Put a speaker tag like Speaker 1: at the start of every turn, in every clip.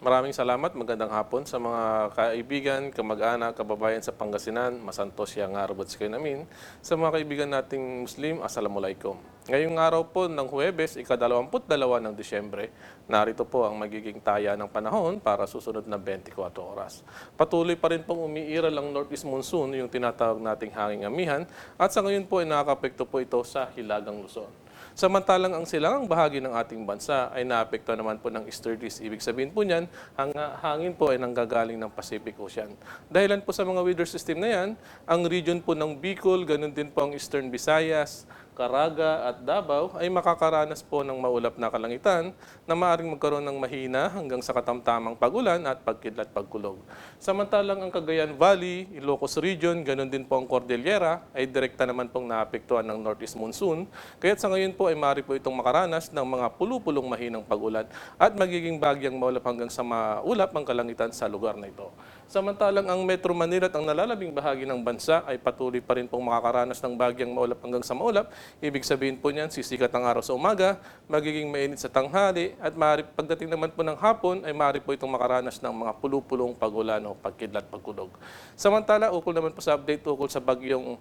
Speaker 1: Maraming salamat, magandang hapon sa mga kaibigan, kamag-anak, kababayan sa Pangasinan, masantos yang araw kayo namin. Sa mga kaibigan nating Muslim, Assalamualaikum. Ngayong araw po ng Huwebes, ika-22 ng Disyembre, narito po ang magiging taya ng panahon para susunod na 24 oras. Patuloy pa rin pong umiiral ang Northeast Monsoon, yung tinatawag nating hanging amihan, at sa ngayon po ay nakakapekto po ito sa Hilagang Luzon. Samantalang ang silangang bahagi ng ating bansa ay naapekto naman po ng easterlies. Ibig sabihin po niyan, ang hangin po ay nanggagaling ng Pacific Ocean. Dahilan po sa mga weather system na yan, ang region po ng Bicol, ganun din po ang Eastern Visayas, Caraga at Davao ay makakaranas po ng maulap na kalangitan na maaaring magkaroon ng mahina hanggang sa katamtamang pagulan at pagkidlat pagkulog. Samantalang ang Cagayan Valley, Ilocos Region, ganun din po ang Cordillera ay direkta naman pong naapektuhan ng Northeast Monsoon. Kaya't sa ngayon po ay maaari po itong makaranas ng mga pulupulong mahinang pagulan at magiging bagyang maulap hanggang sa maulap ang kalangitan sa lugar na ito. Samantalang ang Metro Manila at ang nalalabing bahagi ng bansa ay patuloy pa rin pong makakaranas ng bagyang maulap hanggang sa maulap. Ibig sabihin po niyan, sisikat ang araw sa umaga, magiging mainit sa tanghali, at pagdating naman po ng hapon ay maaari po itong makaranas ng mga pulupulong pagulan o pagkidlat pagkulog. Samantala, ukol naman po sa update ukol sa bagyong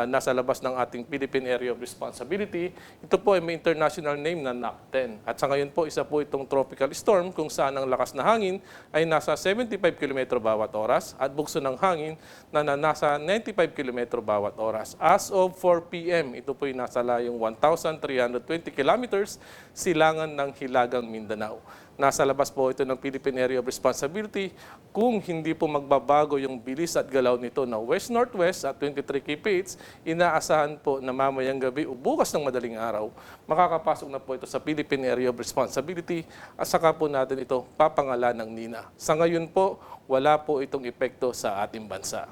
Speaker 1: nasa labas ng ating Philippine Area of Responsibility, ito po ay may international name na NAC-10. At sa ngayon po, isa po itong tropical storm kung saan ang lakas na hangin ay nasa 75 km bawat oras at bugso ng hangin na nasa 95 km bawat oras. As of 4 p.m., ito po ay nasa layong 1,320 kilometers silangan ng Hilagang Mindanao. Nasa labas po ito ng Philippine Area of Responsibility kung hindi po magbabago yung bilis at galaw nito na west-northwest at 23 kph, inaasahan po na mamayang gabi o bukas ng madaling araw, makakapasok na po ito sa Philippine Area of Responsibility at saka po natin ito papangalan ng NINA. Sa ngayon po, wala po itong epekto sa ating bansa.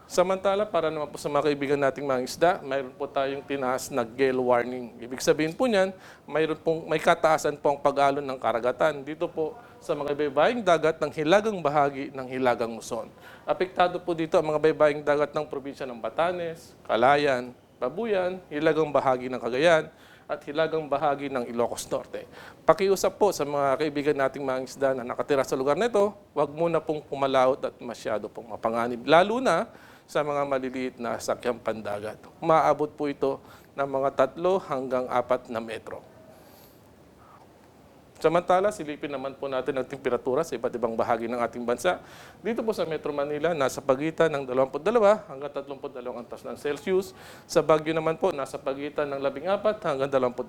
Speaker 1: Samantala, para naman po sa mga kaibigan nating mga isda, mayroon po tayong tinaas na gale warning. Ibig sabihin po niyan, may kataasan po ang pag-alon ng karagatan dito po sa mga baybaying dagat ng hilagang bahagi ng Hilagang Luzon. Apektado po dito ang mga baybaying dagat ng probinsya ng Batanes, Calayan, Babuyan, hilagang bahagi ng Cagayan, at hilagang bahagi ng Ilocos Norte. Pakiusap po sa mga kaibigan nating mga isda na nakatira sa lugar nito, huwag muna pong pumalaot at masyado pong mapanganib. Lalo na sa mga maliliit na sakyang pandagat. Umaabot po ito ng mga 3 hanggang 4 na metro. Samantala, silipin naman po natin ang temperatura sa iba't ibang bahagi ng ating bansa. Dito po sa Metro Manila, nasa pagitan ng 22 hanggang 32 antas ng Celsius. Sa Baguio naman po, nasa pagitan ng 14 hanggang 22.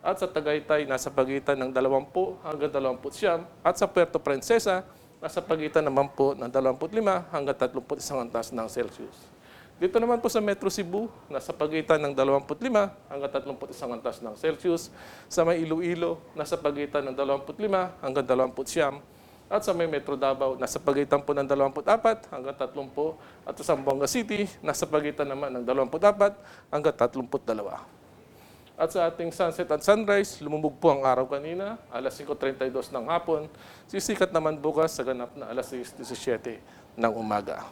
Speaker 1: At sa Tagaytay, nasa pagitan ng 20 hanggang 29. At sa Puerto Princesa, nasa pagitan naman po ng 25 hanggang 31 antas ng Celsius. Dito naman po sa Metro Cebu, nasa pagitan ng 25 hanggang 31 antas ng Celsius. Sa may Iloilo, nasa pagitan ng 25 hanggang 29. At sa may Metro Davao, nasa pagitan po ng 24 hanggang 30. At sa Zamboanga City, nasa pagitan naman ng 24 hanggang 32. At sa ating sunset at sunrise, lumubog po ang araw kanina, alas 5:32 ng hapon. Sisikat naman bukas sa ganap na alas 6:17 ng umaga.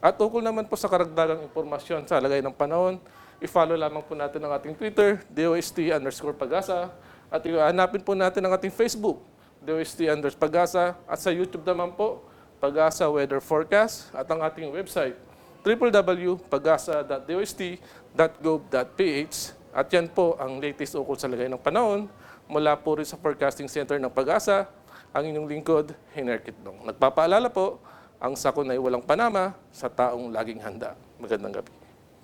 Speaker 1: At ukol naman po sa karagdagang impormasyon sa lagay ng panahon, i-follow lamang po natin ang ating Twitter, DOST_Pag-asa, at hanapin po natin ang ating Facebook, DOST_Pag-asa, at sa YouTube naman po, Pag-asa Weather Forecast, at ang ating website, www.pag-asa.dost.gov.ph. At yan po ang latest ukol sa lagay ng panahon mula po rin sa Forecasting Center ng Pag-asa, ang inyong lingkod, Hiner Kitdong. Nagpapaalala po, ang sakon ay walang panama sa taong laging handa. Magandang gabi.